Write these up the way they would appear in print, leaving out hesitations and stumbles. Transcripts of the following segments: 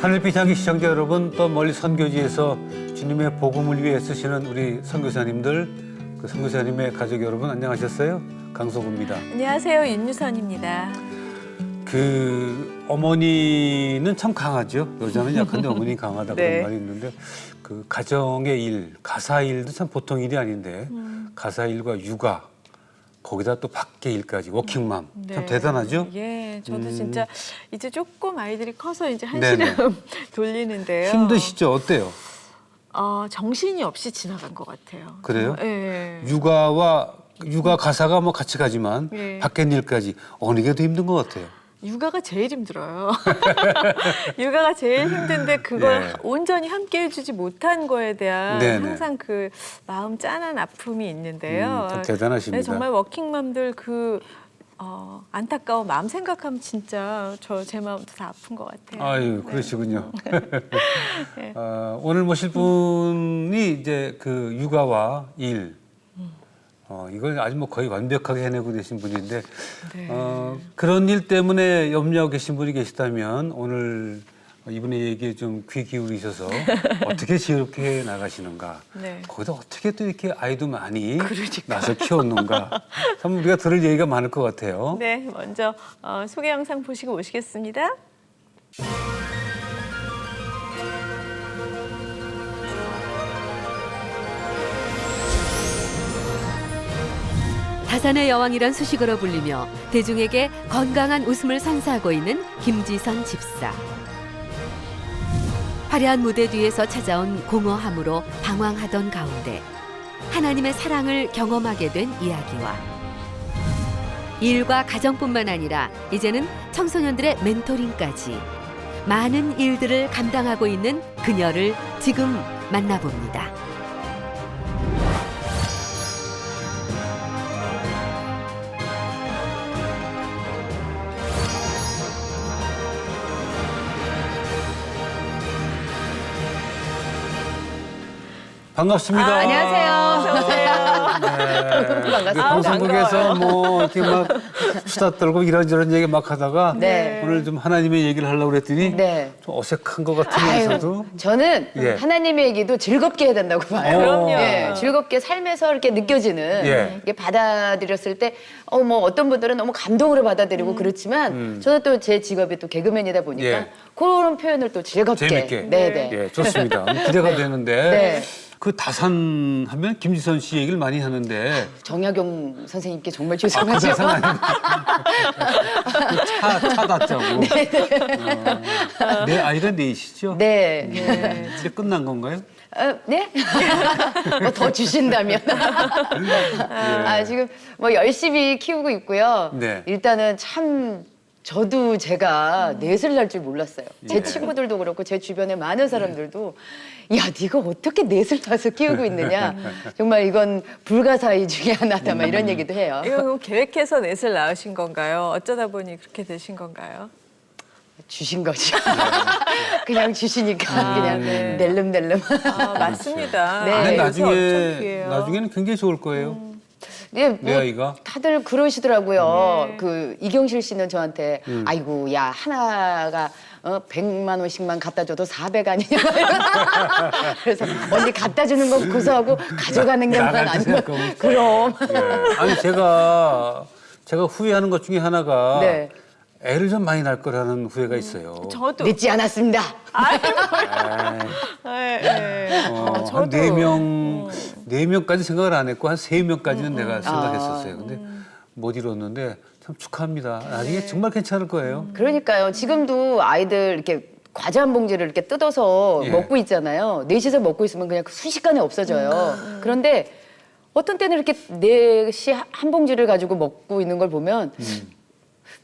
하늘빛 향기 시청자 여러분, 또 멀리 선교지에서 주님의 복음을 위해 쓰시는 우리 선교사님들, 그 선교사님의 가족 여러분 안녕하셨어요? 강소구입니다. 안녕하세요, 윤유선입니다. 그 어머니는 참 강하죠. 여자는 약한데 어머니 강하다 네. 그런 말이 있는데 그 가정의 일, 가사 일도 참 보통 일이 아닌데 가사 일과 육아 거기다 또 밖의 일까지 워킹맘 참 네. 대단하죠. 예, 저도 진짜 이제 조금 아이들이 커서 이제 네네. 한시름 돌리는데요. 힘드시죠? 어때요? 정신이 없이 지나간 것 같아요. 그래요? 예. 육아 가사가 뭐 같이 가지만 예. 밖의 일까지 어느 게 더 힘든 것 같아요. 육아가 제일 힘들어요. 육아가 제일 힘든데 그걸 예. 온전히 함께 해주지 못한 거에 대한 네네. 항상 그 마음 짠한 아픔이 있는데요. 참 대단하십니다. 네, 정말 워킹맘들 그 안타까운 마음 생각하면 진짜 제 마음도 다 아픈 것 같아요. 아유, 네. 그러시군요. 네. 오늘 모실 분이 이제 그 육아와 일, 이걸 아주 뭐 거의 완벽하게 해내고 계신 분인데, 네. 그런 일 때문에 염려하고 계신 분이 계시다면 오늘 이분의 얘기에 좀 귀 기울이셔서 어떻게 지혜롭게 나가시는가, 네. 거기다 어떻게 또 이렇게 아이도 많이 그러니까. 낳아서 키웠는가, 참 우리가 들을 얘기가 많을 것 같아요. 네, 먼저 소개 영상 보시고 오시겠습니다. 다산의 여왕이란 수식어로 불리며 대중에게 건강한 웃음을 선사하고 있는 김지선 집사. 화려한 무대 뒤에서 찾아온 공허함으로 방황하던 가운데 하나님의 사랑을 경험하게 된 이야기와 일과 가정뿐만 아니라 이제는 청소년들의 멘토링까지 많은 일들을 감당하고 있는 그녀를 지금 만나봅니다. 반갑습니다. 안녕하세요. 어서 오세요. 네. 방송국에서 뭐 이렇게 막 수다 떨고 이런저런 얘기 막 하다가 네. 오늘 좀 하나님의 얘기를 하려고 그랬더니 네. 좀 어색한 것 같으면서도 저는 예. 하나님의 얘기도 즐겁게 해야 된다고 봐요. 그럼요. 예, 즐겁게 삶에서 이렇게 느껴지는 예. 이게 받아들였을 때 뭐 어떤 분들은 너무 감동으로 받아들이고 그렇지만 저는 또 제 직업이 또 개그맨이다 보니까 예. 그런 표현을 또 즐겁게 재밌게. 네네. 예, 좋습니다. 기대가 되는데 네. 그 다산 하면 김지선 씨 얘기를 많이 하는데 정약용 선생님께 정말 그 죄송하죠. 다산 아니고 차 닿자고. 내 아이가 넷이시죠? 네. 이제 끝난 건가요? 네? 뭐 더 주신다면. 지금 뭐 열심히 키우고 있고요. 네. 일단은 참 저도 제가 넷을 낳을 줄 몰랐어요. 제 예. 친구들도 그렇고 제 주변의 많은 사람들도 야, 네가 어떻게 넷을 낳아서 키우고 있느냐. 정말 이건 불가사의 중에 하나다. 막 이런 얘기도 해요. 이거 그럼 계획해서 넷을 낳으신 건가요? 어쩌다 보니 그렇게 되신 건가요? 주신 거죠. 그냥 주시니까 그냥 네. 낼름낼름. 맞습니다. 네. 근데 요새 엄청 귀해요. 나중에는 굉장히 좋을 거예요. 네, 내 아이가. 다들 그러시더라고요. 네. 그 이경실 씨는 저한테 아이고 야 하나가 100만 원씩만 갖다 줘도 400 아니냐. 그래서 언니 갖다 주는 건 고소하고 가져가는 게만 나갈 때 아니면 생각하면. 그럼. 예. 아니 제가 후회하는 것 중에 하나가 네. 애를 좀 많이 낳을 거라는 후회가 있어요. 저도. 늦지 않았습니다. 한 네 명까지 생각을 안 했고 한 3명까지는 내가 생각했었어요. 근데 못 이뤘는데 참 축하합니다. 나중에 정말 괜찮을 거예요. 그러니까요. 지금도 아이들 이렇게 과자 한 봉지를 이렇게 뜯어서 예. 먹고 있잖아요. 넷이서 먹고 있으면 그냥 순식간에 없어져요. 그런데 어떤 때는 이렇게 넷이 한 봉지를 가지고 먹고 있는 걸 보면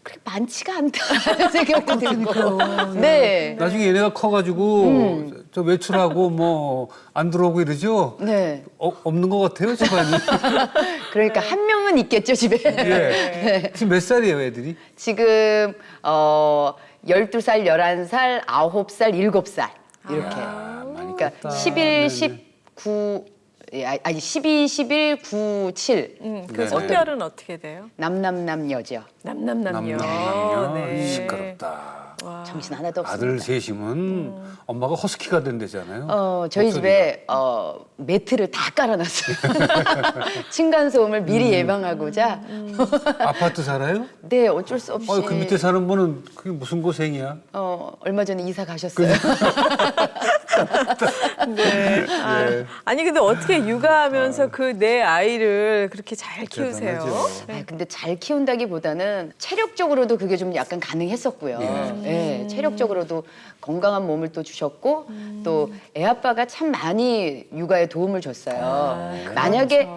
그렇게 많지가 않다는 생각도 들고. 네. 나중에 얘네가 커가지고 저 외출하고 뭐 안 들어오고 이러죠? 네. 없는 것 같아요, 집안이. 그러니까 한 명은 있겠죠, 집에. 예. 지금 몇 살이에요, 애들이? 지금 12살, 11살, 9살, 7살 이렇게. 많이 그러니까 컸다. 11, 19 아니 12, 11, 9, 7 그 네. 성별은 어떻게 돼요? 남남남녀죠. 남남남녀. 남녀. 네. 시끄럽다. 와. 정신 하나도 없습니다. 아들 셋이면 엄마가 허스키가 된대잖아요. 저희 목소리가. 집에 매트를 다 깔아놨어요. 층간 소음을 미리 예방하고자. 아파트 살아요? 네, 어쩔 수 없이. 그 밑에 사는 분은 그게 무슨 고생이야? 얼마 전에 이사 가셨어요. 네. 아니 근데 어떻게 육아하면서 그 내 아이를 그렇게 잘 키우세요? 대단하죠. 근데 잘 키운다기보다는 체력적으로도 그게 좀 약간 가능했었고요. 예, 체력적으로도 건강한 몸을 또 주셨고 또 애 아빠가 참 많이 육아에 도움을 줬어요. 만약에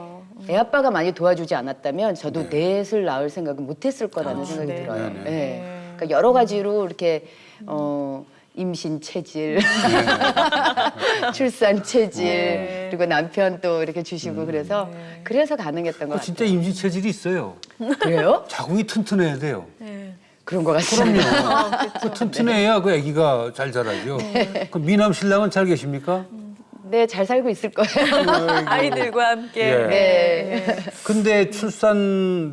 애 아빠가 많이 도와주지 않았다면 저도 넷을 낳을 생각은 못했을 거라는 생각이 네. 들어요. 네, 예. 그러니까 여러 가지로 이렇게 임신 체질, 출산 체질, 그리고 남편 또 이렇게 주시고 그래서 가능했던 것 그 같아요. 진짜 임신 체질이 있어요. 그래요? 자궁이 튼튼해야 돼요. 네. 그런 것 같습니다. 그 튼튼해야 그 아기가 잘 자라죠. 그 미남 신랑은 잘 계십니까? 네, 잘 살고 있을 거예요. 아이들과 함께. 예. 네. 근데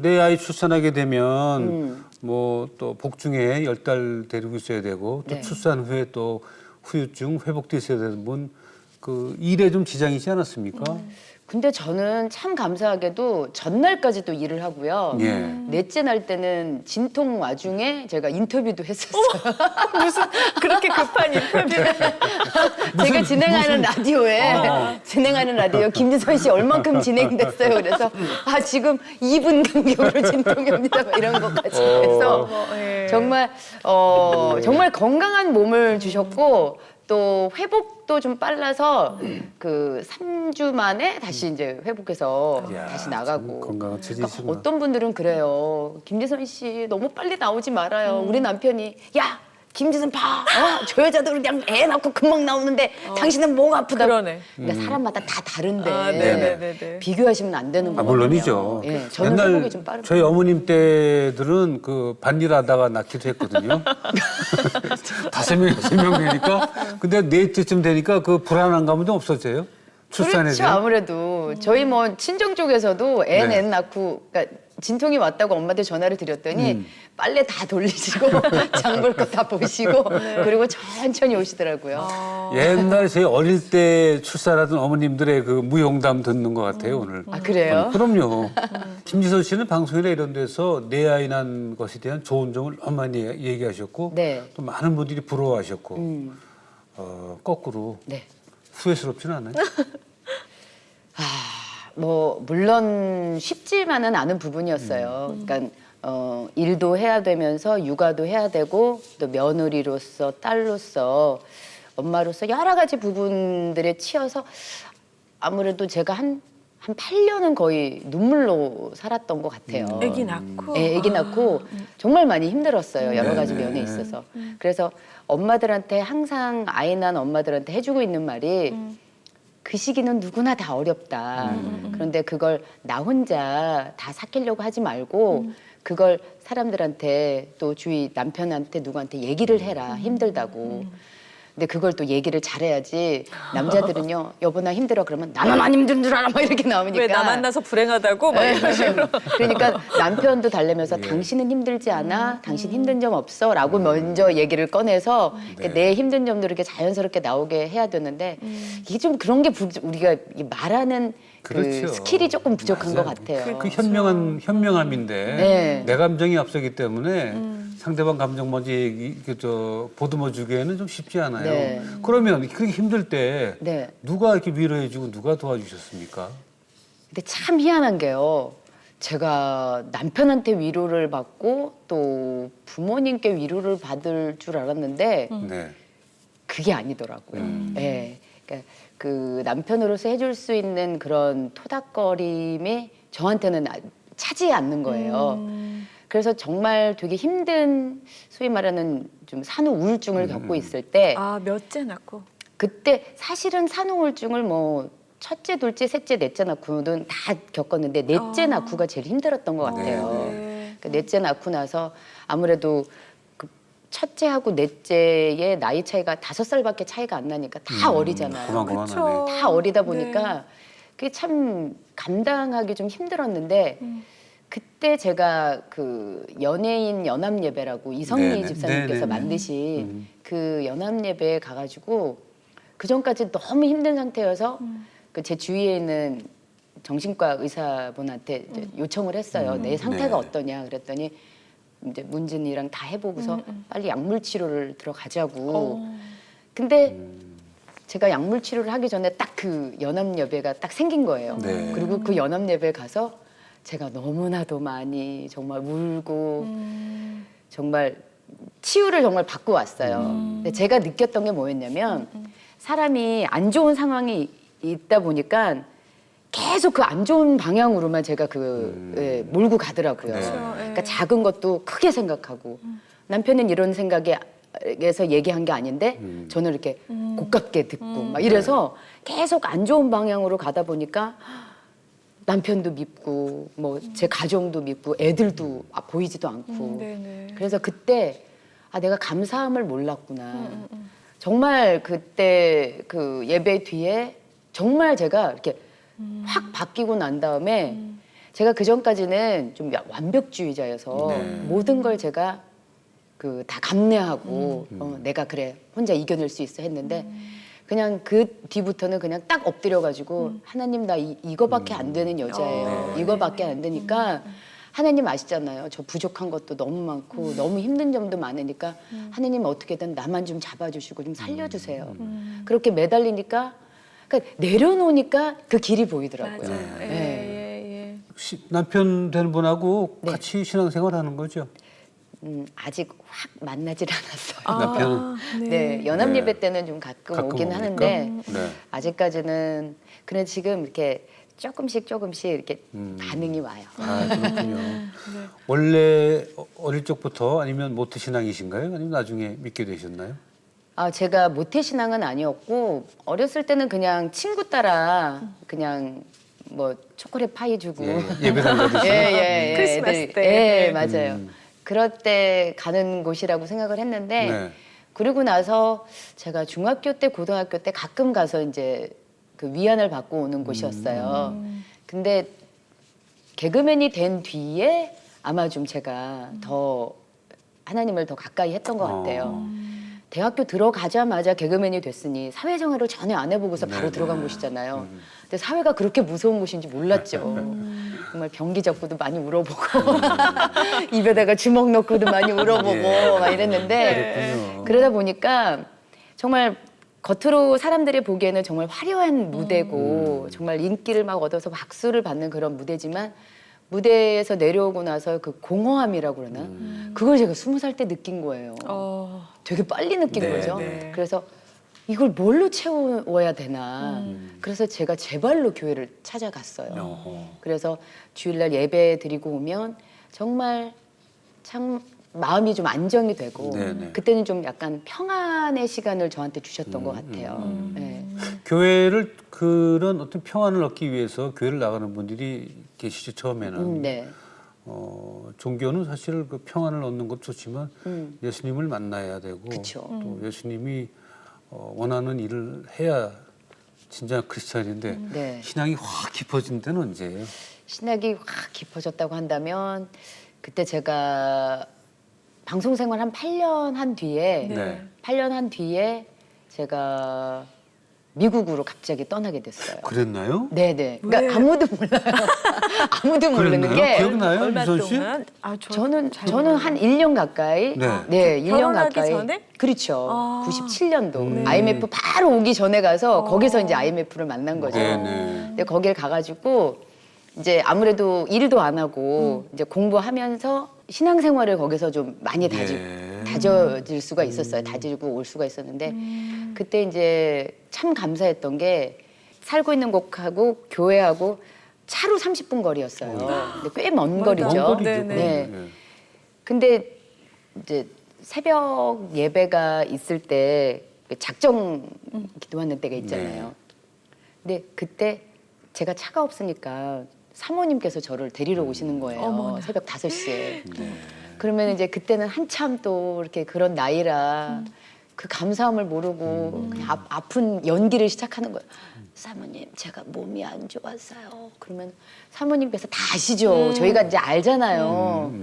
내 아이 출산하게 되면 뭐 또 복중에 10달 데리고 있어야 되고 또 네. 출산 후에 또 후유증 회복도 있어야 되는 분 그 일에 좀 지장이지 않았습니까? 근데 저는 참 감사하게도 전날까지 또 일을 하고요. 예. 넷째 날 때는 진통 와중에 제가 인터뷰도 했었어요. 무슨 그렇게 급한 인터뷰를. 제가 진행하는 라디오에 진행하는 라디오 김지선 씨 얼만큼 진행됐어요. 그래서 지금 2분 간격으로 진통이 옵니다. 막 이런 것까지 해서 예. 정말 정말 건강한 몸을 주셨고 또 회복도 좀 빨라서 그 3주 만에 다시 이제 회복해서 이야, 다시 나가고. 참 건강한 체질이시구나. 어떤 분들은 그래요. 김지선 씨 너무 빨리 나오지 말아요. 우리 남편이 야 김지선 봐. 저 여자도 그냥 애 낳고 금방 나오는데 당신은 뭐가 아프다. 그러네. 그러니까 사람마다 다 다른데 네네네. 비교하시면 안 되는 거예요. 물론이죠. 예, 저는 옛날 회복이 좀 빠르고. 저희 어머님 때들은 그 반일하다가 낳기도 했거든요. 5명, 6명 되니까. 근데 넷째쯤 되니까 그 불안한 감은 좀 없었어요? 출산에 그렇죠. 대한? 아무래도 저희 뭐 친정 쪽에서도 애 네. 낳고 그러니까 진통이 왔다고 엄마한테 전화를 드렸더니 빨래 다 돌리시고 장 볼 거 다 보시고 그리고 천천히 오시더라고요. 옛날 제 어릴 때 출산하던 어머님들의 그 무용담 듣는 것 같아요, 오늘. 아 그래요? 그럼요. 김지선 씨는 방송이나 이런 데서 내 아이 낳은 것에 대한 좋은 점을 너무 많이 얘기하셨고 네. 또 많은 분들이 부러워하셨고 거꾸로 네. 후회스럽지는 않아요? 뭐 물론 쉽지만은 않은 부분이었어요. 그러니까 일도 해야 되면서 육아도 해야 되고 또 며느리로서 딸로서 엄마로서 여러 가지 부분들에 치여서 아무래도 제가 한 8년은 거의 눈물로 살았던 것 같아요. 아기 낳고. 네, 아기 낳고 정말 많이 힘들었어요. 여러 가지 네네. 면에 있어서. 그래서 엄마들한테 항상 아이 낳은 엄마들한테 해주고 있는 말이 그 시기는 누구나 다 어렵다. 그런데 그걸 나 혼자 다 삭히려고 하지 말고 그걸 사람들한테 또 주위 남편한테 누구한테 얘기를 해라. 힘들다고. 근데 그걸 또 얘기를 잘해야지 남자들은요 여보 나 힘들어 그러면 나만 안 힘든 줄 알아 막 이렇게 나오니까 왜 나 만나서 불행하다고 막 이런 식으로. 그러니까 남편도 달래면서 당신은 힘들지 않아? 당신 힘든 점 없어? 라고 먼저 얘기를 꺼내서 그러니까 내 힘든 점도 이렇게 자연스럽게 나오게 해야 되는데 이게 좀 그런 게 우리가 이 말하는 그 그렇죠. 스킬이 조금 부족한 것 같아요. 그 현명함인데 네. 내 감정이 앞서기 때문에 상대방 감정 먼저 보듬어 주기에는 좀 쉽지 않아요. 네. 그러면 그렇게 힘들 때 네. 누가 이렇게 위로해주고 누가 도와주셨습니까? 근데 참 희한한 게요. 제가 남편한테 위로를 받고 또 부모님께 위로를 받을 줄 알았는데 네. 그게 아니더라고요. 예. 그러니까 그 남편으로서 해줄 수 있는 그런 토닥거림이 저한테는 차지 않는 거예요. 그래서 정말 되게 힘든 소위 말하는 좀 산후 우울증을 겪고 있을 때 몇째 낳고. 그때 사실은 산후 우울증을 뭐 첫째, 둘째, 셋째, 넷째 낳고는 다 겪었는데 넷째 낳고가 제일 힘들었던 것 같아요. 그러니까 넷째 낳고 나서 아무래도 그 첫째하고 넷째의 나이 차이가 5살밖에 차이가 안 나니까 다 어리잖아요. 고만고만하네. 다 어리다 보니까 그게 참 감당하기 좀 힘들었는데 그때 제가 그 연예인 연합 예배라고 이성미 네네. 집사님께서 네네네. 만드신 그 연합 예배에 가가지고 그 전까지 너무 힘든 상태여서 그 제 주위에 있는 정신과 의사분한테 이제 요청을 했어요. 내 상태가 네. 어떠냐 그랬더니 이제 문진이랑 다 해보고서 빨리 약물 치료를 들어가자고. 근데 제가 약물 치료를 하기 전에 딱 그 연합 예배가 딱 생긴 거예요. 네. 그리고 그 연합 예배 가서 제가 너무나도 많이 정말 울고 정말 치유를 정말 받고 왔어요. 근데 제가 느꼈던 게 뭐였냐면 사람이 안 좋은 상황이 있다 보니까 계속 그 안 좋은 방향으로만 제가 예, 몰고 가더라고요. 네. 그러니까 작은 것도 크게 생각하고 남편은 이런 생각에서 얘기한 게 아닌데 저는 이렇게 고깝게 듣고 막 이래서 계속 안 좋은 방향으로 가다 보니까 남편도 밉고 뭐 제 가정도 밉고 애들도 보이지도 않고 네네. 그래서 그때 내가 감사함을 몰랐구나. 정말 그때 그 예배 뒤에 정말 제가 이렇게 확 바뀌고 난 다음에 제가 그 전까지는 좀 완벽주의자여서 네. 모든 걸 제가 그 다 감내하고 내가 그래 혼자 이겨낼 수 있어 했는데 그냥 그 뒤부터는 그냥 딱 엎드려 가지고 하나님 나 이거밖에 안 되는 여자예요. 이거밖에 안 되니까 하나님 아시잖아요. 저 부족한 것도 너무 많고 너무 힘든 점도 많으니까 하나님 어떻게든 나만 좀 잡아주시고 좀 살려주세요. 그렇게 매달리니까 그러니까 내려놓으니까 그 길이 보이더라고요. 맞아요. 예. 남편 되는 분하고 네. 같이 신앙생활하는 거죠? 아직 확 만나질 않았어요. 남편은 네, 연합 예배 때는 좀 가끔 오긴 옵니까? 하는데 네. 아직까지는 그래 지금 이렇게 조금씩 이렇게 반응이 와요. 아, 그렇군요. 원래 어릴 적부터 아니면 모태신앙이신가요? 아니면 나중에 믿게 되셨나요? 제가 모태신앙은 아니었고 어렸을 때는 그냥 친구 따라 그냥 뭐 초콜릿 파이 주고 예배당 가듯이. 크리스마스 애들, 때. 예, 맞아요. 그럴 때 가는 곳이라고 생각을 했는데 네. 그리고 나서 제가 중학교 때 고등학교 때 가끔 가서 이제 그 위안을 받고 오는 곳이었어요. 근데 개그맨이 된 뒤에 아마 좀 제가 더 하나님을 더 가까이 했던 것 같아요. 대학교 들어가자마자 개그맨이 됐으니 사회생활을 전혀 안 해보고서 바로 들어간 곳이잖아요. 근데 사회가 그렇게 무서운 곳인지 몰랐죠. 정말 변기 잡고도 많이 울어보고 입에다가 주먹 넣고도 많이 울어보고 막 이랬는데 그렇군요. 그러다 보니까 정말 겉으로 사람들이 보기에는 정말 화려한 무대고 정말 인기를 막 얻어서 박수를 받는 그런 무대지만 무대에서 내려오고 나서 그 공허함이라고 그러나 그걸 제가 20살 때 느낀 거예요. 되게 빨리 느낀 네, 거죠. 네. 그래서 이걸 뭘로 채워야 되나. 그래서 제가 제 발로 교회를 찾아갔어요. 어허. 그래서 주일날 예배 드리고 오면 정말 참 마음이 좀 안정이 되고 네네. 그때는 좀 약간 평안의 시간을 저한테 주셨던 것 같아요. 네. 교회를 그런 어떤 평안을 얻기 위해서 교회를 나가는 분들이 계시죠 처음에는. 네. 종교는 사실 그 평안을 얻는 것도 좋지만 예수님을 만나야 되고 그쵸. 또 예수님이 원하는 일을 해야 진짜 크리스찬인데 네. 신앙이 확 깊어진 데는 언제예요? 신학이 확 깊어졌다고 한다면 그때 제가 방송 생활 한 8년 한 뒤에 네. 8년 한 뒤에 제가 미국으로 갑자기 떠나게 됐어요. 그랬나요? 네네. 그러니까 왜? 아무도 몰라요. 아무도 모르는 그랬나요? 게 기억나요, 얼마 유선 씨? 동안? 저는 한 1년 가까이 네. 1년 결혼하기 가까이 전에? 그렇죠. 아. 97년도 IMF 바로 오기 전에 가서 거기서 이제 IMF를 만난 거죠. 네네. 근데 거길 가가지고 이제 아무래도 일도 안 하고 이제 공부하면서 신앙생활을 거기서 좀 많이 다져질 수가 있었어요. 다지고 올 수가 있었는데 그때 이제 참 감사했던 게 살고 있는 곳하고 교회하고 차로 30분 거리였어요. 근데 꽤 먼 거리죠. 먼 거리죠. 네네. 네. 근데 이제 새벽 예배가 있을 때 작정 기도하는 때가 있잖아요. 근데 그때 제가 차가 없으니까 사모님께서 저를 데리러 오시는 거예요. 어머나. 새벽 5시에. 그러면 이제 그때는 한참 또 이렇게 그런 나이라 그 감사함을 모르고 그냥 아픈 연기를 시작하는 거예요. 사모님, 제가 몸이 안 좋았어요. 그러면 사모님께서 다 아시죠. 저희가 이제 알잖아요.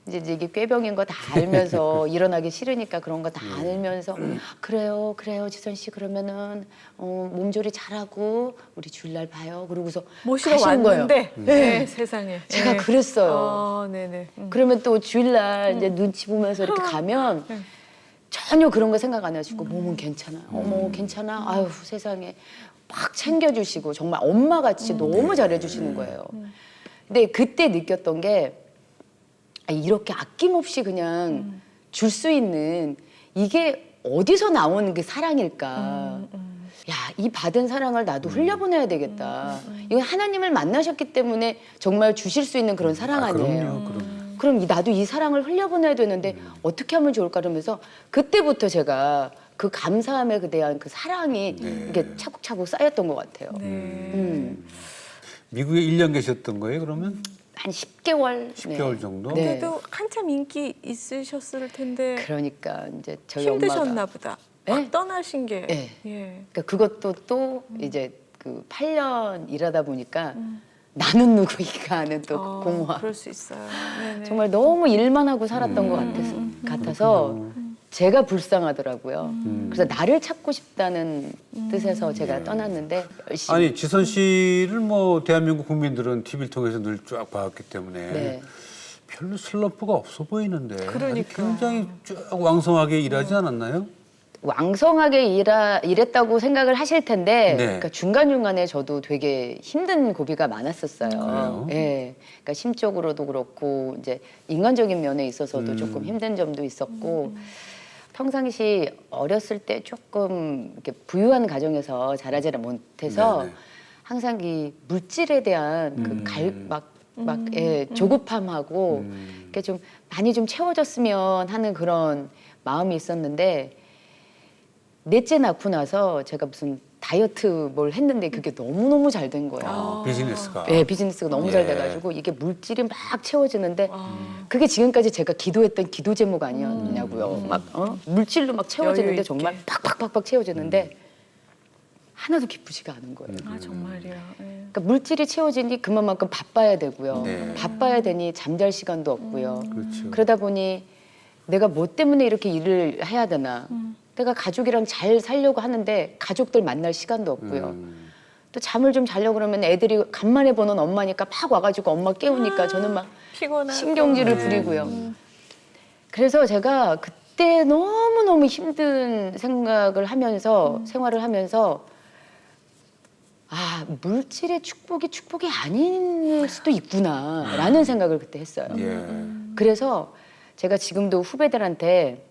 이제 이게 꾀병인 거 다 알면서 일어나기 싫으니까 그런 거 다 알면서 그래요, 지선 씨 그러면은 몸조리 잘하고 우리 주일날 봐요. 그러고서 모시러 가시는 거예요. 왔는데 네, 세상에. 제가 네. 그랬어요. 네네. 그러면 또 주일날 이제 눈치 보면서 이렇게 가면 전혀 그런 거 생각 안 하시고 몸은 괜찮아. 어머 괜찮아. 아유 세상에 막 챙겨주시고 정말 엄마같이 너무 잘해주시는 거예요. 근데 그때 느꼈던 게 아, 이렇게 아낌없이 그냥 줄 수 있는 이게 어디서 나오는 게 사랑일까. 야, 이 받은 사랑을 나도 흘려보내야 되겠다. 이건 하나님을 만나셨기 때문에 정말 주실 수 있는 그런 사랑 아니에요. 그럼요. 그럼 나도 이 사랑을 흘려보내야 되는데 어떻게 하면 좋을까 그러면서 그때부터 제가 그 감사함에 대한 그 사랑이 이게 차곡차곡 쌓였던 것 같아요. 네. 미국에 1년 계셨던 거예요, 그러면? 한 10개월. 10개월 정도? 네. 그래도 한참 인기 있으셨을 텐데 그러니까 이제 저희 힘드셨나 엄마가 보다. 네? 막 떠나신 게. 네. 예. 그러니까 그것도 또 이제 그 8년 일하다 보니까 나는 누구이가 하는 또 공허함. 그럴 수 있어요. 네네. 정말 너무 일만 하고 살았던 것 같아서 제가 불쌍하더라고요. 그래서 나를 찾고 싶다는 뜻에서 제가 떠났는데 열심히. 아니 지선 씨를 뭐 대한민국 국민들은 TV를 통해서 늘 쫙 봤기 때문에 네. 별로 슬럼프가 없어 보이는데 그러니까. 굉장히 쭉 왕성하게 일하지 않았나요? 왕성하게 일했다고 생각을 하실 텐데 네. 그러니까 중간중간에 저도 되게 힘든 고비가 많았었어요. 그래요? 예. 그러니까 심적으로도 그렇고 이제 인간적인 면에 있어서도 조금 힘든 점도 있었고 평상시 어렸을 때 조금 이렇게 부유한 가정에서 자라지를 못해서 네네. 항상 이 물질에 대한 조급함하고 이렇게 좀 많이 좀 채워졌으면 하는 그런 마음이 있었는데 넷째 낳고 나서 제가 무슨 다이어트 뭘 했는데 그게 너무너무 잘 된 거예요. 비즈니스가. 네, 비즈니스가 너무 잘 돼가지고 이게 물질이 막 채워지는데 그게 지금까지 제가 기도했던 기도 제목 아니었냐고요. 막 물질로 막 채워지는데 여유 있게. 정말 팍팍팍팍 채워지는데 하나도 기쁘지가 않은 거예요. 아 정말이요. 예. 그러니까 물질이 채워지니 그만큼 바빠야 되고요. 네. 바빠야 되니 잠잘 시간도 없고요. 그렇죠. 그러다 보니 내가 뭐 때문에 이렇게 일을 해야 되나. 내가 가족이랑 잘 살려고 하는데 가족들 만날 시간도 없고요. 또 잠을 좀 자려고 그러면 애들이 간만에 보는 엄마니까 막 와가지고 엄마 깨우니까 저는 막 피곤하고. 신경질을 부리고요. 그래서 제가 그때 너무너무 힘든 생각을 하면서 생활을 하면서 아 물질의 축복이 아닐 수도 있구나라는 생각을 그때 했어요. 예. 그래서 제가 지금도 후배들한테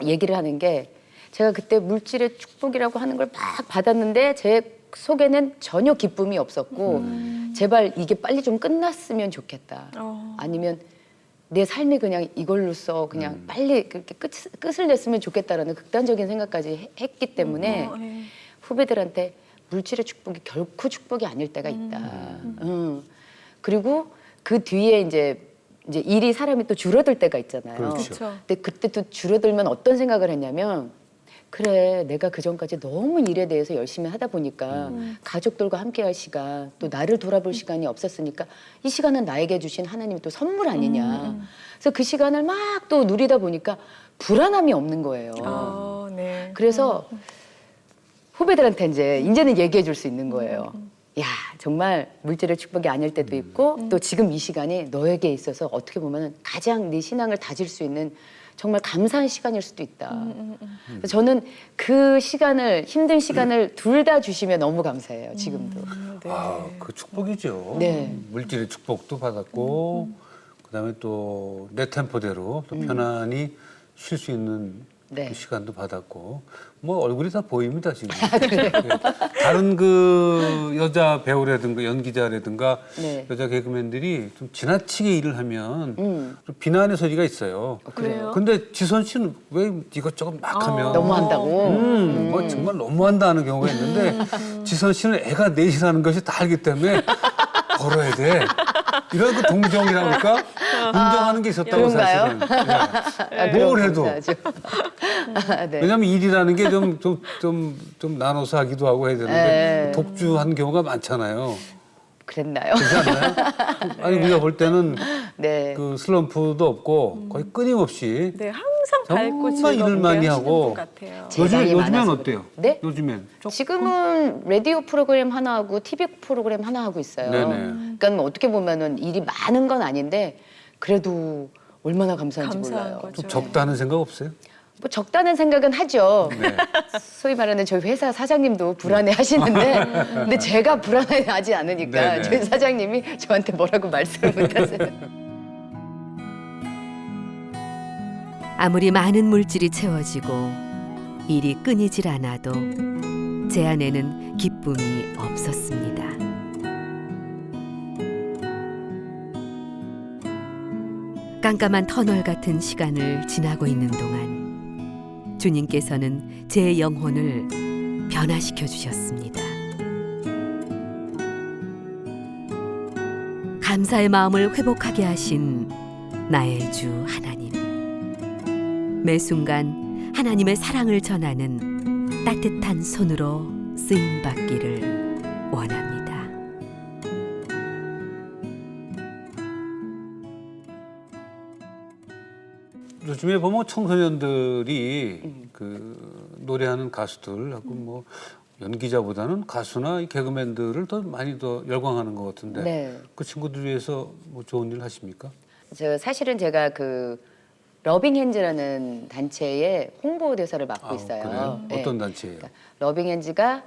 얘기를 하는 게 제가 그때 물질의 축복이라고 하는 걸 막 받았는데 제 속에는 전혀 기쁨이 없었고 제발 이게 빨리 좀 끝났으면 좋겠다. 아니면 내 삶이 그냥 이걸로써 그냥 빨리 그렇게 끝을 냈으면 좋겠다라는 극단적인 생각까지 했기 때문에 예. 후배들한테 물질의 축복이 결코 축복이 아닐 때가 있다. 그리고 그 뒤에 이제 일이 사람이 또 줄어들 때가 있잖아요. 그렇죠. 근데 그때 또 줄어들면 어떤 생각을 했냐면 그래 내가 그 전까지 너무 일에 대해서 열심히 하다 보니까 가족들과 함께할 시간 또 나를 돌아볼 시간이 없었으니까 이 시간은 나에게 주신 하나님이 또 선물 아니냐. 그래서 그 시간을 막 또 누리다 보니까 불안함이 없는 거예요. 네. 그래서 후배들한테 이제는 얘기해 줄 수 있는 거예요. 야 정말 물질의 축복이 아닐 때도 있고 또 지금 이 시간이 너에게 있어서 어떻게 보면 가장 네 신앙을 다질 수 있는 정말 감사한 시간일 수도 있다. 그래서 저는 그 시간을 힘든 시간을 둘 다 주시면 너무 감사해요. 지금도. 네. 아, 그 축복이죠. 네. 물질의 축복도 받았고 그다음에 또 내 템포대로 또 편안히 쉴 수 있는 네. 그 시간도 받았고 뭐 얼굴이 다 보입니다 지금. 네. 다른 그 여자 배우라든가 연기자라든가 네. 여자 개그맨들이 좀 지나치게 일을 하면 좀 비난의 소리가 있어요. 그래요? 근데 지선 씨는 왜 이것저것 막 하면 너무 한다고. 뭐 정말 너무한다는 경우가 있는데 지선 씨는 애가 넷이라는 것이 다 알기 때문에 걸어야 돼. 이런 그 동정이라고 할까? 인정하는 게 있었다고 그런가요? 사실은. 뭘 해도. 네. 왜냐하면 일이라는 게 좀 나눠서 하기도 하고 해야 되는데 네. 독주한 경우가 많잖아요. 그랬나요? 그렇지 않나요? 아니 우리가 볼 때는 네. 그 슬럼프도 없고 거의 끊임없이 네, 항상 밝고 정말 일을 즐겁게 많이 하시는 하고 분 같아요. 재량이 요즘엔 많아서 어때요? 네? 요즘엔 지금은 라디오 프로그램 하나 하고 TV 프로그램 하나 하고 있어요. 네네. 그러니까 뭐 어떻게 보면은 일이 많은 건 아닌데 그래도 얼마나 감사한지 감사한 몰라요. 거죠. 좀 적다는 생각 없어요? 뭐 적다는 생각은 하죠. 네. 소위 말하는 저희 회사 사장님도 불안해 하시는데 근데 제가 불안해하지 않으니까 네네. 저희 사장님이 저한테 뭐라고 말씀을 못 하세요. 아무리 많은 물질이 채워지고 일이 끊이질 않아도 제 안에는 기쁨이 없었습니다. 깜깜한 터널 같은 시간을 지나고 있는 동안 주님께서는 제 영혼을 변화시켜 주셨습니다. 감사의 마음을 회복하게 하신 나의 주 하나님. 매 순간 하나님의 사랑을 전하는 따뜻한 손으로 쓰임 받기를 원합니다. 요즘에 보면 청소년들이 그 노래하는 가수들하고 뭐 연기자보다는 가수나 이 개그맨들을 더 많이 더 열광하는 것 같은데 네. 그 친구들 위해서 뭐 좋은 일 하십니까? 사실은 제가 그 러빙핸즈라는 단체의 홍보대사를 맡고 있어요. 그래요? 네. 어떤 단체예요? 그러니까 러빙핸즈가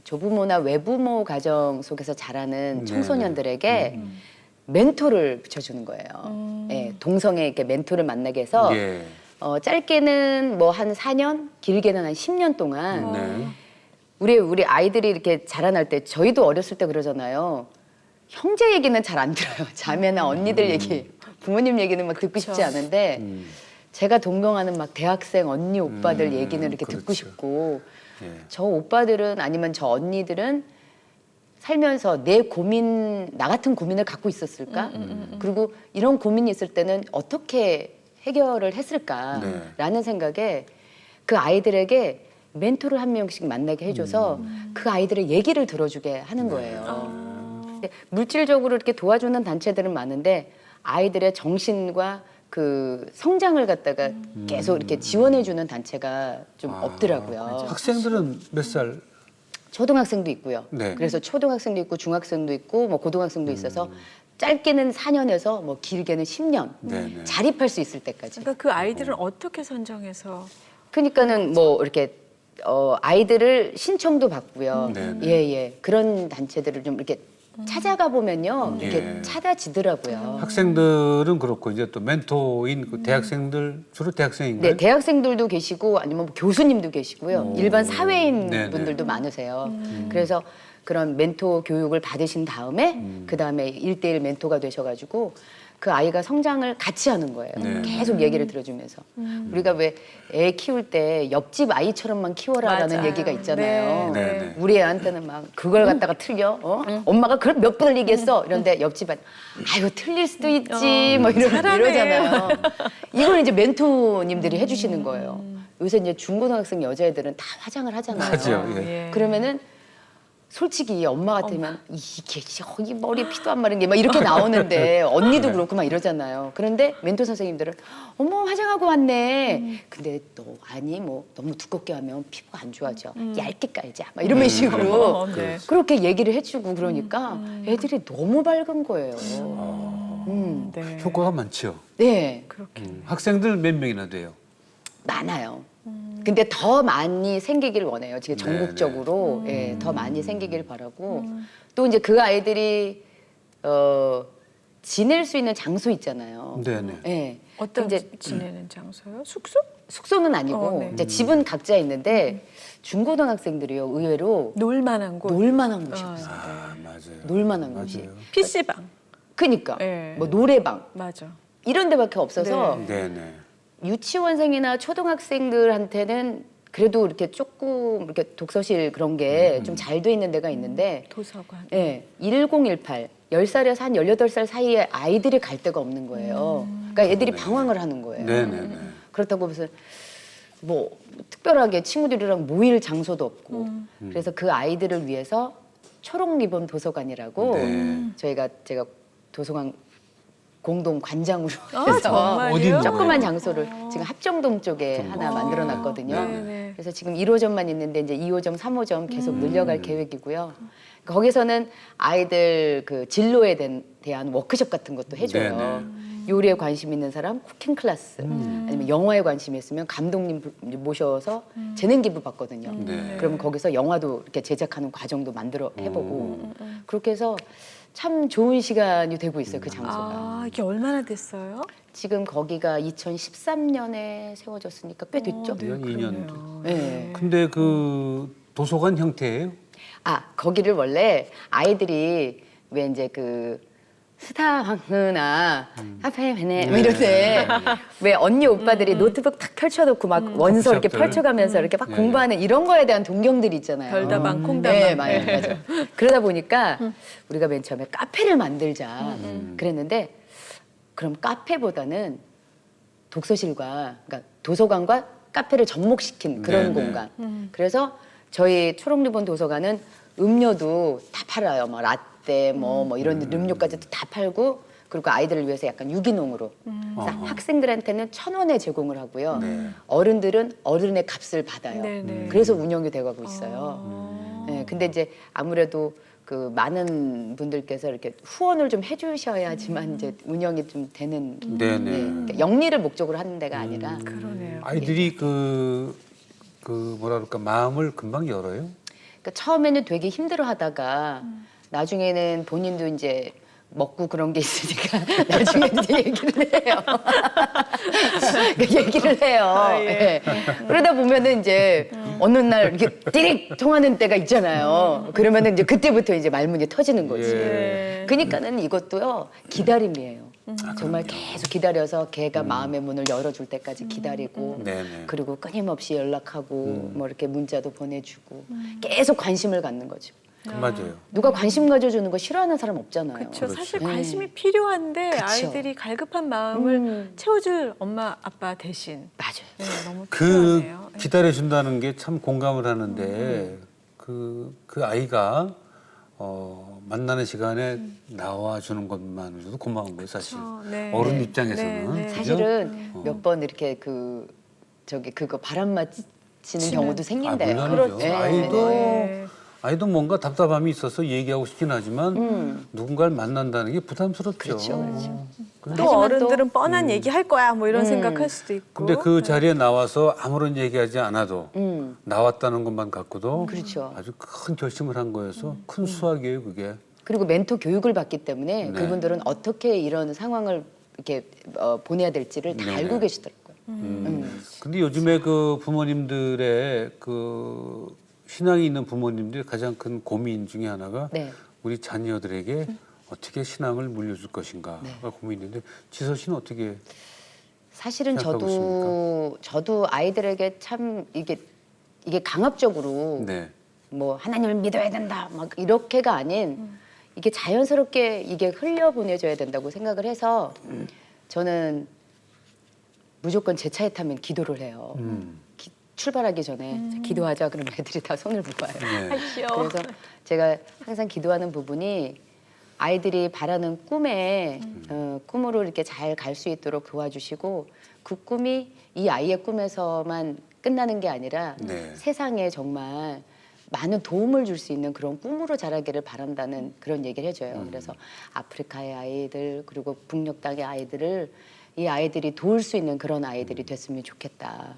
조부모나 외부모 가정 속에서 자라는 네. 청소년들에게 멘토를 붙여주는 거예요. 네, 동성애 이렇게 멘토를 만나게 해서 예. 짧게는 뭐 한 4년, 길게는 한 10년 동안 네. 우리 아이들이 이렇게 자라날 때 저희도 어렸을 때 그러잖아요. 형제 얘기는 잘 안 들어요. 자매나 언니들 얘기, 부모님 얘기는 막 듣고 싶지 않은데 제가 동경하는 막 대학생 언니 오빠들 얘기는 이렇게 듣고 그렇죠. 싶고 예. 저 오빠들은 아니면 저 언니들은 살면서 내 고민, 나 같은 고민을 갖고 있었을까? 그리고 이런 고민이 있을 때는 어떻게 해결을 했을까라는 생각에 그 아이들에게 멘토를 한 명씩 만나게 해줘서 그 아이들의 얘기를 들어주게 하는 거예요. 근데 물질적으로 이렇게 도와주는 단체들은 많은데 아이들의 정신과 그 성장을 갖다가 계속 이렇게 지원해주는 단체가 좀 없더라고요. 학생들은 몇 살? 초등학생도 있고요. 네. 그래서 초등학생도 있고 중학생도 있고 뭐 고등학생도 있어서 짧게는 4년에서 뭐 길게는 10년 네네. 자립할 수 있을 때까지. 그러니까 그 아이들은 어떻게 선정해서 그러니까는 뭐 이렇게 아이들을 신청도 받고요. 네네. 예예 그런 단체들을 좀 이렇게 찾아가 보면요 이렇게 예. 찾아지더라고요. 학생들은 그렇고 이제 또 멘토인 그 대학생들 주로 대학생인가요? 네, 대학생들도 계시고 아니면 뭐 교수님도 계시고요. 일반 사회인 네네. 분들도 많으세요. 그래서 그런 멘토 교육을 받으신 다음에 그 다음에 1대1 멘토가 되셔가지고 그 아이가 성장을 같이 하는 거예요. 네. 계속 얘기를 들어주면서. 우리가 왜 애 키울 때 옆집 아이처럼만 키워라라는 맞아요. 얘기가 있잖아요. 네. 네. 우리 애한테는 막 그걸 갖다가 틀려. 엄마가 그걸 몇 번을 얘기했어. 이런데 옆집 아이 아이고 틀릴 수도 있지. 뭐 잘하네. 이러잖아요. 이걸 이제 멘토님들이 해주시는 거예요. 요새 이제 중고등학생 여자애들은 다 화장을 하잖아요. 하죠. 예. 그러면은 솔직히 엄마 같으면 이게 저기 머리 피도 안 마른 게 막 이렇게 나오는데 언니도 그렇고 막 이러잖아요. 그런데 멘토 선생님들은 어머 화장하고 왔네. 근데 너 아니 뭐 너무 두껍게 하면 피부가 안 좋아져. 얇게 깔자. 막 이런 식으로 네. 그렇게 얘기를 해주고 그러니까 애들이 너무 밝은 거예요. 네. 효과가 많죠. 네. 그렇게 학생들 몇 명이나 돼요? 많아요. 근데 더 많이 생기길 원해요. 지금 네네. 전국적으로 예, 더 많이 생기길 바라고 또 이제 그 아이들이 지낼 수 있는 장소 있잖아요. 네네. 예. 어떤 이제 지내는 장소요? 숙소? 숙소는 아니고 네. 이제 집은 각자 있는데 중고등학생들이요 의외로 놀만한 곳. 놀만한 곳이 없어요. 아 맞아요. 놀만한 곳이. 맞아요. PC방. 그니까 네. 뭐 노래방 맞아. 이런 데밖에 없어서 네네. 유치원생이나 초등학생들한테는 그래도 이렇게 조금 이렇게 독서실 그런 게 좀 잘 돼 있는 데가 있는데 도서관. 예, 1018 10살에서 한 18살 사이에 아이들이 갈 데가 없는 거예요. 그러니까 애들이 방황을 하는 거예요. 네네네. 그렇다고 무슨 뭐 특별하게 친구들이랑 모일 장소도 없고 그래서 그 아이들을 위해서 초록 리본 도서관이라고 네. 제가 도서관 공동 관장으로 아, 해서 정말요? 어디 있는 조그만 거예요? 장소를 지금 합정동 쪽에 하나 만들어 놨거든요. 네네. 그래서 지금 1호점만 있는데 이제 2호점, 3호점 계속 늘려갈 계획이고요. 거기서는 아이들 그 진로에 대한 워크숍 같은 것도 해줘요. 네네. 요리에 관심 있는 사람 쿠킹 클래스, 아니면 영화에 관심이 있으면 감독님 모셔서 재능 기부 받거든요. 네. 그러면 거기서 영화도 이렇게 제작하는 과정도 만들어 해보고 그렇게 해서 참 좋은 시간이 되고 있어요. 그 장소가. 아, 이게 얼마나 됐어요? 지금 거기가 2013년에 세워졌으니까 꽤 됐죠. 네, 한 2년. 네. 근데 그 도서관 형태예요? 아, 거기를 원래 아이들이 왜 이제 그 스타황흐나 하페메네 뭐 이럴 때 왜 언니 오빠들이 노트북 탁 펼쳐놓고 막 원서 이렇게 커피숍들. 펼쳐가면서 이렇게 막 네. 공부하는 이런 거에 대한 동경들이 있잖아요. 별다방, 콩다방. 네, 맞아요. 그러다 보니까 우리가 맨 처음에 카페를 만들자 그랬는데 그럼 카페보다는 독서실과 그러니까 도서관과 카페를 접목시킨 그런 네네. 공간. 그래서 저희 초록리본 도서관은 음료도 다 팔아요. 뭐 라떼 뭐 이런 음료까지도 다 팔고 그리고 아이들을 위해서 약간 유기농으로. 그래서 학생들한테는 1,000원에 제공을 하고요. 네. 어른들은 어른의 값을 받아요. 네네. 그래서 운영이 돼가고 있어요. 네, 근데 이제 아무래도 그 많은 분들께서 이렇게 후원을 좀 해주셔야지만 이제 운영이 좀 되는 네네. 그러니까 영리를 목적으로 하는 데가 아니라 그러네요. 아이들이 그 뭐라 그럴까 마음을 금방 열어요? 그러니까 처음에는 되게 힘들어하다가 나중에는 본인도 이제 먹고 그런 게 있으니까 나중에 이제 얘기를 해요. 얘기를 해요. 아, 예. 예. 그러다 보면은 이제 어느 날 이렇게 띠릭 통하는 때가 있잖아요. 그러면은 이제 그때부터 이제 말문이 터지는 거지. 예. 그러니까는 이것도요 기다림이에요. 정말 계속 기다려서 걔가 마음의 문을 열어줄 때까지 기다리고 네네. 그리고 끊임없이 연락하고 뭐 이렇게 문자도 보내주고 계속 관심을 갖는 거죠. 맞아요. 누가 관심 가져주는 거 싫어하는 사람 없잖아요. 그렇죠. 사실 네. 관심이 필요한데 그쵸. 아이들이 갈급한 마음을 채워줄 엄마 아빠 대신 맞아요. 네, 너무 그 필요하네요. 기다려준다는 게 참 공감을 하는데 그 아이가 만나는 시간에 나와주는 것만으로도 고마운 거예요, 사실. 그렇죠. 네. 어른 네. 입장에서는. 네, 네. 그죠? 사실은 몇 번 이렇게 그거 바람 맞히는 경우도 생긴대요. 아, 물론이죠. 네. 네. 아이도 뭔가 답답함이 있어서 얘기하고 싶긴 하지만 누군가를 만난다는 게 부담스럽죠. 그렇죠, 그렇죠. 근데 또 하지만 어른들은 뻔한 얘기 할 거야 뭐 이런 생각할 수도 있고. 근데 그 자리에 나와서 아무런 얘기하지 않아도 음. 나왔다는 것만 갖고도 그렇죠. 아주 큰 결심을 한 거여서 큰 수확이에요, 그게. 그리고 멘토 교육을 받기 때문에 네. 그분들은 어떻게 이런 상황을 이렇게 보내야 될지를 다 네네. 알고 계시더라고요. 근데 요즘에 그 부모님들의 그 신앙이 있는 부모님들의 가장 큰 고민 중에 하나가 네. 우리 자녀들에게 어떻게 신앙을 물려줄 것인가가 네. 고민인데 지서 씨는 어떻게 사실은 생각하고 저도 아이들에게 참 이게 강압적으로 네. 뭐 하나님을 믿어야 된다 막 이렇게가 아닌 이게 자연스럽게 이게 흘려 보내줘야 된다고 생각을 해서 저는 무조건 제 차에 타면 기도를 해요. 출발하기 전에 기도하자 그러면 애들이 다 손을 모아요. 네. 아, 귀여워. 그래서 제가 항상 기도하는 부분이 아이들이 바라는 꿈에 꿈으로 이렇게 잘 갈 수 있도록 도와주시고 그 꿈이 이 아이의 꿈에서만 끝나는 게 아니라 네. 세상에 정말 많은 도움을 줄 수 있는 그런 꿈으로 자라기를 바란다는 그런 얘기를 해줘요. 그래서 아프리카의 아이들 그리고 북녘 땅의 아이들을 이 아이들이 도울 수 있는 그런 아이들이 됐으면 좋겠다.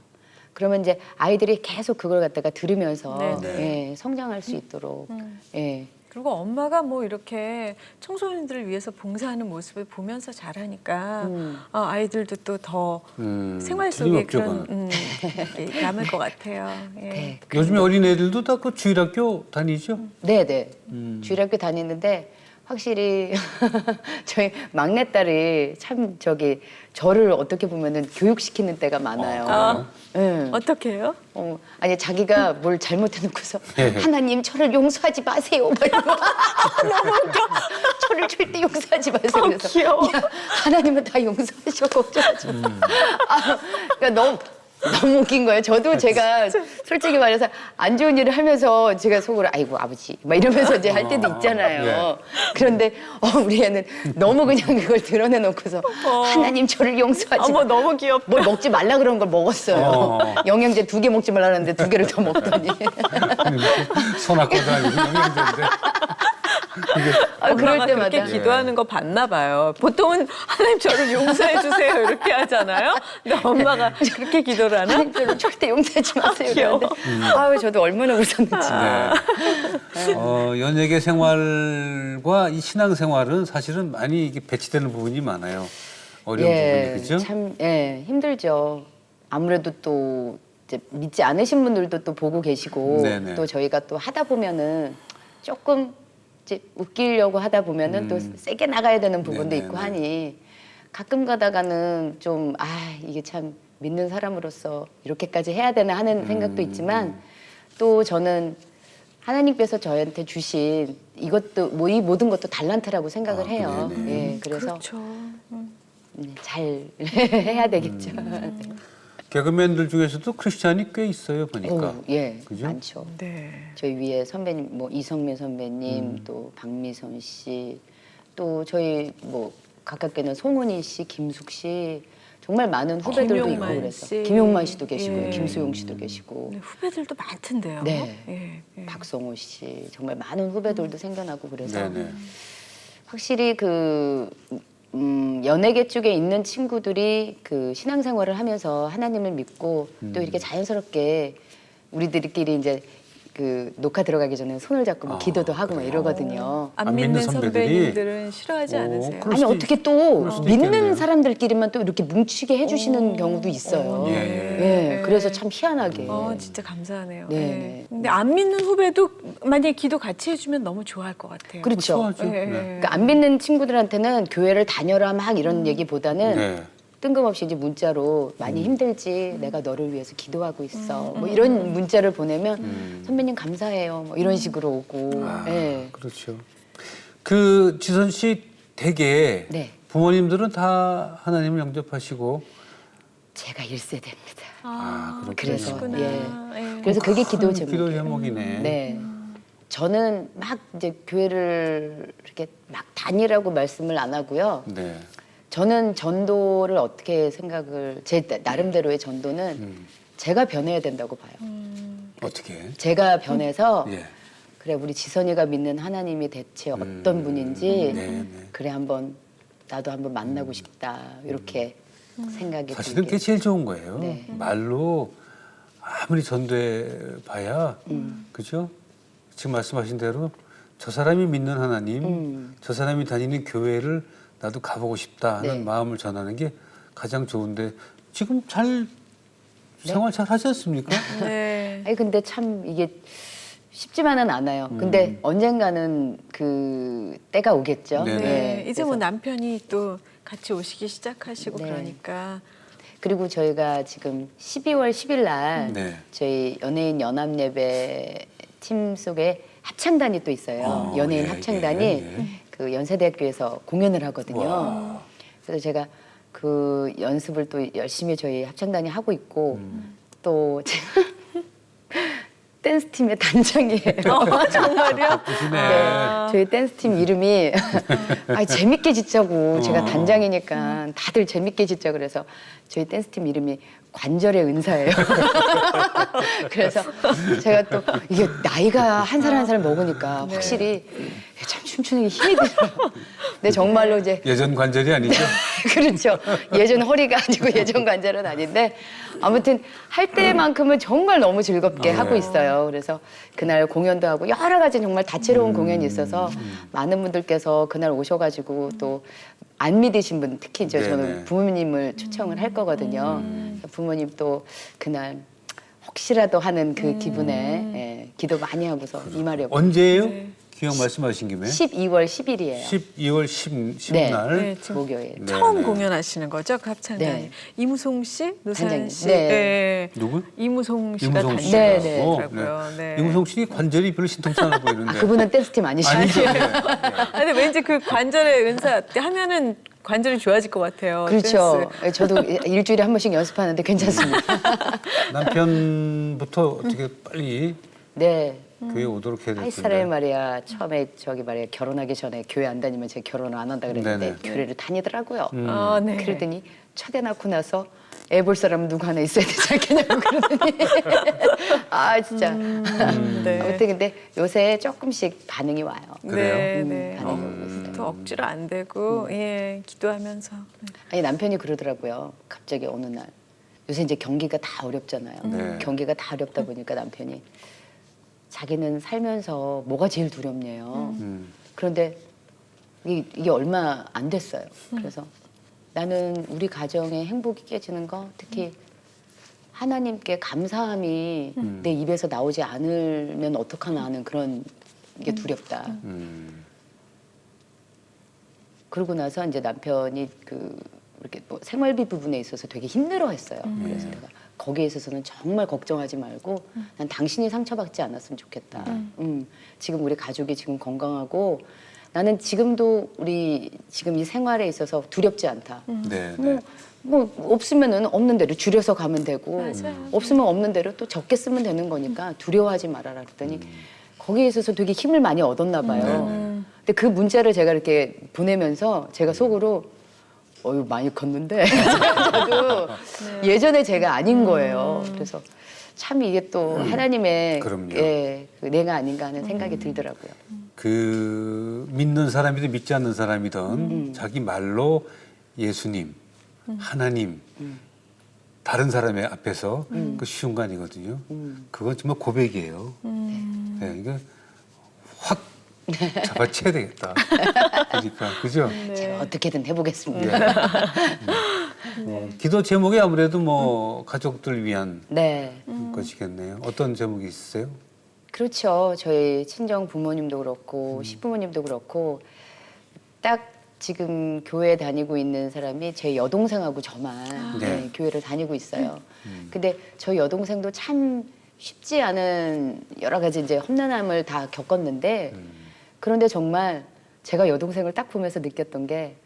그러면 이제 아이들이 계속 그걸 갖다가 들으면서 네. 예, 성장할 수 있도록 예. 그리고 엄마가 뭐 이렇게 청소년들을 위해서 봉사하는 모습을 보면서 자라니까 아이들도 또 더 생활 속에 틀림없죠, 그런 게 남을 것 같아요. 예. 네. 요즘에 어린애들도 다 그 주일학교 다니죠? 네네. 주일학교 다니는데 확실히 저희 막내딸이 참 저를 어떻게 보면은 교육시키는 때가 많아요. 네. 어떻게 해요? 아니 자기가 뭘 잘못해놓고서 네. 하나님 저를 용서하지 마세요. 막 이러고 너무 웃겨. 저를 절대 용서하지 마세요. 그래서 귀여워. 야, 하나님은 다 용서하셔 걱정하지 마. 그러니까 너무 웃긴 거예요. 저도 제가 솔직히 말해서 안 좋은 일을 하면서 제가 속으로 아이고 아버지 막 이러면서 이제 할 때도 있잖아요. 그런데 우리 애는 너무 그냥 그걸 드러내놓고서 하나님 저를 용서하지 마. 너무 귀엽다. 뭘 먹지 말라 그런 걸 먹었어요. 영양제 2개 먹지 말라는데 2개를 더 먹더니. 손 아까도 아니고 영양제인데. 그럴 엄마가 때마다. 그렇게 기도하는 거 봤나 봐요. 보통은 하나님 저를 용서해 주세요 이렇게 하잖아요. 근데 엄마가 그렇게 기도를 하나? 하나님 저를 절대 용서하지 마세요. 귀여워. 그러는데 저도 얼마나 웃었는지. 연예계 생활과 이 신앙 생활은 사실은 많이 이게 배치되는 부분이 많아요. 어려운 부분이 그죠? 참 힘들죠. 아무래도 또 이제 믿지 않으신 분들도 또 보고 계시고 네네. 또 저희가 또 하다 보면은 조금 이제 웃기려고 하다 보면은 또 세게 나가야 되는 부분도 네네네. 있고 하니 가끔 가다가는 좀 이게 참 믿는 사람으로서 이렇게까지 해야 되나 하는 생각도 있지만 또 저는 하나님께서 저한테 주신 이것도 이 모든 것도 달란트라고 생각을 해요. 네네. 예, 그래서 그렇죠. 잘 해야 되겠죠. 개그맨들 중에서도 크리스찬이 꽤 있어요 보니까. 예, 그죠? 많죠. 네. 저희 위에 선배님, 뭐 이성민 선배님, 또 박미선 씨, 또 저희 뭐 가깝게는 송은희 씨, 김숙 씨, 정말 많은 후배들도 있고 김용만 그래서 씨. 김용만 씨도 계시고 예. 김수용 씨도 계시고 네, 후배들도 많던데요. 네. 예, 예. 박성호 씨, 정말 많은 후배들도 생겨나고 그래서 네네. 확실히 연예계 쪽에 있는 친구들이 그 신앙생활을 하면서 하나님을 믿고 또 이렇게 자연스럽게 우리들끼리 이제 그 녹화 들어가기 전에 손을 잡고 막 기도도 하고 막 이러거든요. 안 안 믿는 믿는 선배들이? 선배님들은 싫어하지 오, 않으세요? 그럴 아니 수도 어떻게 또 그럴 수도 믿는 있겠네요. 사람들끼리만 또 이렇게 뭉치게 해주시는 경우도 있어요. 예, 예, 그래서 참 희한하게. 진짜 감사하네요. 네, 예. 네. 근데 안 믿는 후배도 만약에 기도 같이 해주면 너무 좋아할 것 같아요. 그렇죠. 좋아하죠. 예, 네. 그러니까 안 믿는 친구들한테는 교회를 다녀라 막 이런 얘기보다는 네. 뜬금없이 이제 문자로 많이 힘들지 내가 너를 위해서 기도하고 있어 뭐 이런 문자를 보내면 선배님 감사해요 뭐 이런 식으로 오고 예. 그렇죠. 그 지선 씨 댁에 네. 부모님들은 다 하나님을 영접하시고 제가 1세대입니다. 그렇군요. 그래서 그러시구나. 예. 그래서 그게 기도 기도 제목이에요. 제목이네. 네. 저는 막 이제 교회를 이렇게 막 다니라고 말씀을 안 하고요. 네. 저는 전도를 어떻게 생각을 제 나름대로의 전도는 제가 변해야 된다고 봐요. 어떻게? 제가 변해서 예. 그래 우리 지선이가 믿는 하나님이 대체 어떤 분인지 네. 그래 나도 한번 만나고 싶다 이렇게 생각이 사실은 들게. 그게 제일 좋은 거예요. 네. 말로 아무리 전도해 봐야 그죠? 지금 말씀하신 대로 저 사람이 믿는 하나님, 저 사람이 다니는 교회를 나도 가보고 싶다 하는 네. 마음을 전하는 게 가장 좋은데 지금 잘 생활 잘 하지 않습니까? 네. 아니 근데 참 이게 쉽지만은 않아요. 근데 언젠가는 그 때가 오겠죠. 네네. 네. 이제 뭐 그래서 남편이 또 같이 오시기 시작하시고 네. 그러니까 그리고 저희가 지금 12월 10일 날 네. 저희 연예인 연합예배 팀 속에 합창단이 또 있어요. 연예인 예, 합창단이 예. 그 연세대학교에서 공연을 하거든요. 와. 그래서 제가 그 연습을 또 열심히 저희 합창단이 하고 있고 또 제가 댄스 팀의 단장이에요. 정말요? 바쁘시네. 저희 댄스 팀 이름이 재밌게 짓자고 제가 단장이니까 다들 재밌게 짓자 그래서 저희 댄스 팀 이름이 관절의 은사예요. 그래서 제가 또 이게 나이가 한 살 한 살 먹으니까 확실히 참 춤추는 게 힘이 들어요. 근데 정말로 이제 예전 관절이 아니죠? 그렇죠. 예전 허리가 아니고 예전 관절은 아닌데 아무튼 할 때만큼은 정말 너무 즐겁게 하고 있어요. 그래서 그날 공연도 하고 여러 가지 정말 다채로운 공연이 있어서 많은 분들께서 그날 오셔가지고 또 안 믿으신 분 특히 이제 네네. 저는 부모님을 초청을 할 거거든요. 부모님 또 그날 혹시라도 하는 그 기분에 기도 많이 하고서 이 말이 언제예요? 기억 말씀하신 김에 12월 10일이에요. 12월 10날 네, 지금 목요일. 네, 처음 네. 공연하시는 거죠, 그 합창단이. 네. 이무송 씨, 노사연 단장님. 씨, 네. 네. 누구? 이무송 씨가 이무송 씨가. 네, 단장이더라고요. 네. 이무송 씨 관절이 별로 신통치 않아 보이는데. 그분은 댄스팀 아니시죠? 아니죠. 네. 근데 왠지 그 관절의 은사 하면은 관절이 좋아질 것 같아요. 그렇죠. 댄스. 저도 일주일에 한 번씩 연습하는데 괜찮습니다. 남편부터 어떻게 빨리 네. 교회 오도록 해야 될 아이 사람이 텐데. 말이야 처음에 저기 말이야 결혼하기 전에 교회 안 다니면 제가 결혼을 안 한다 그랬는데 네네. 교회를 다니더라고요. 아, 네. 그러더니 초대 낳고 나서 애 볼 사람 누구 하나 있어야 되지 않겠냐고 그러더니 아 진짜 네. 아무튼 근데 요새 조금씩 반응이 와요. 그래요? 네, 음, 네. 반응이 오고 있어요. 또 억지로 안 되고 예, 기도하면서. 네. 아니 남편이 그러더라고요. 갑자기 어느 날 요새 이제 경기가 다 어렵잖아요. 네. 경기가 다 어렵다 보니까 남편이 자기는 살면서 뭐가 제일 두렵냐요. 그런데 이게 얼마 안 됐어요. 그래서 나는 우리 가정의 행복이 깨지는 거 특히 하나님께 감사함이 내 입에서 나오지 않으면 어떡하나 하는 그런 게 두렵다. 그러고 나서 이제 남편이 그 이렇게 뭐 생활비 부분에 있어서 되게 힘들어했어요. 그래서 내가 거기에 있어서는 정말 걱정하지 말고 난 당신이 상처받지 않았으면 좋겠다. 지금 우리 가족이 지금 건강하고 나는 지금도 우리 지금 이 생활에 있어서 두렵지 않다. 네, 네. 뭐 없으면은 없는 대로 줄여서 가면 되고 맞아요. 없으면 없는 대로 또 적게 쓰면 되는 거니까 두려워하지 말아라 그랬더니 거기에 있어서 되게 힘을 많이 얻었나 봐요. 근데 그 문자를 제가 이렇게 보내면서 제가 속으로 어유 많이 컸는데 저도 예전에 제가 아닌 거예요. 그래서 참 이게 또 하나님의 그럼요. 예, 그 내가 아닌가 하는 생각이 들더라고요. 그 믿는 사람이든 믿지 않는 사람이든 자기 말로 예수님, 하나님, 다른 사람의 앞에서 그 쉬운 거 아니거든요. 그건 정말 고백이에요. 네, 이거 확 잡아채야 되겠다. 그러니까 그죠? 제가 어떻게든 해보겠습니다. 기도 제목이 아무래도 뭐 가족들 위한 네. 것이겠네요. 어떤 제목이 있으세요? 그렇죠. 저희 친정 부모님도 그렇고 시부모님도 그렇고 딱 지금 교회 다니고 있는 사람이 제 여동생하고 저만 네. 네, 교회를 다니고 있어요. 근데 저희 여동생도 참 쉽지 않은 여러 가지 이제 험난함을 다 겪었는데 그런데 정말 제가 여동생을 딱 보면서 느꼈던 게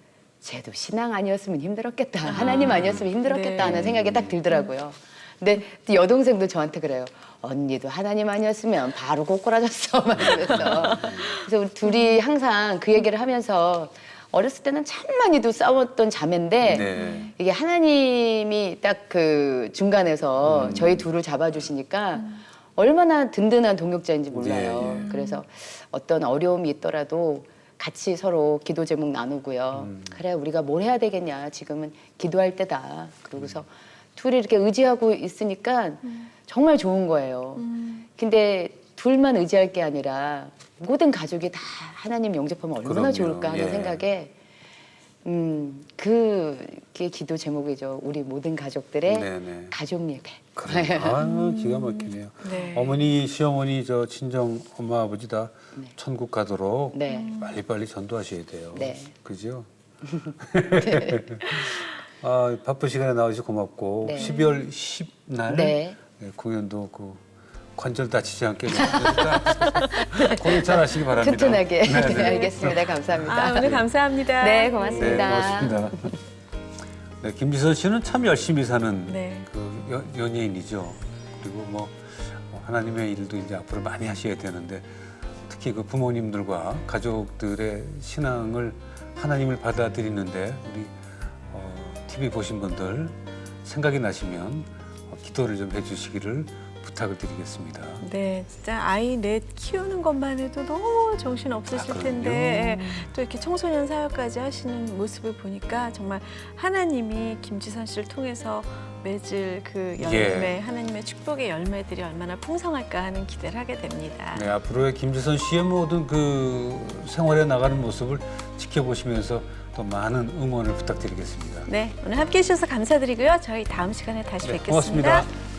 쟤도 신앙 아니었으면 힘들었겠다. 하나님 아니었으면 힘들었겠다 네. 하는 생각이 딱 들더라고요. 근데 또 여동생도 저한테 그래요. 언니도 하나님 아니었으면 바로 꼬꾸라졌어. 막 이러면서. 그래서 우리 둘이 항상 그 얘기를 하면서 어렸을 때는 참 많이도 싸웠던 자매인데 네. 이게 하나님이 딱 그 중간에서 저희 둘을 잡아주시니까 얼마나 든든한 동역자인지 몰라요. 예, 예. 그래서 어떤 어려움이 있더라도 같이 서로 기도 제목 나누고요. 그래 우리가 뭘 해야 되겠냐. 지금은 기도할 때다. 그러고서 둘이 이렇게 의지하고 있으니까 정말 좋은 거예요. 근데 둘만 의지할 게 아니라 모든 가족이 다 하나님 영접하면 얼마나 그럼요. 좋을까 하는 예. 생각에 그게 기도 제목이죠. 우리 모든 가족들의 네네. 가족 예배. 그래. 아, 기가 막히네요. 네. 어머니, 시어머니, 저 친정 엄마, 아버지 다 천국 가도록 네. 빨리빨리 전도하셔야 돼요. 네. 그죠? 아, 바쁜 시간에 나와주셔서 고맙고 네. 12월 10날 네. 공연도 그 관절 다치지 않게 공연 잘 하시기 바랍니다. 튼튼하게. 네, 네. 네, 알겠습니다. 감사합니다. 아, 오늘 감사합니다. 네, 네, 고맙습니다. 고맙습니다. 네, 김지선 씨는 참 열심히 사는 네. 그 연예인이죠. 그리고 뭐 하나님의 일도 이제 앞으로 많이 하셔야 되는데 특히 그 부모님들과 가족들의 신앙을 하나님을 받아들이는데 우리 TV 보신 분들 생각이 나시면 기도를 좀 해주시기를 부탁을 드리겠습니다. 네, 진짜 아이 넷 키우는 것만 해도 너무 정신 없으실 그럼요. 텐데 또 이렇게 청소년 사역까지 하시는 모습을 보니까 정말 하나님이 김지선 씨를 통해서 맺을 그 열매, 하나님의 축복의 열매들이 얼마나 풍성할까 하는 기대를 하게 됩니다. 네, 앞으로의 김지선 씨의 모든 그 생활에 나가는 모습을 지켜보시면서 또 많은 응원을 부탁드리겠습니다. 네, 오늘 함께해 주셔서 감사드리고요. 저희 다음 시간에 다시 네, 뵙겠습니다. 고맙습니다.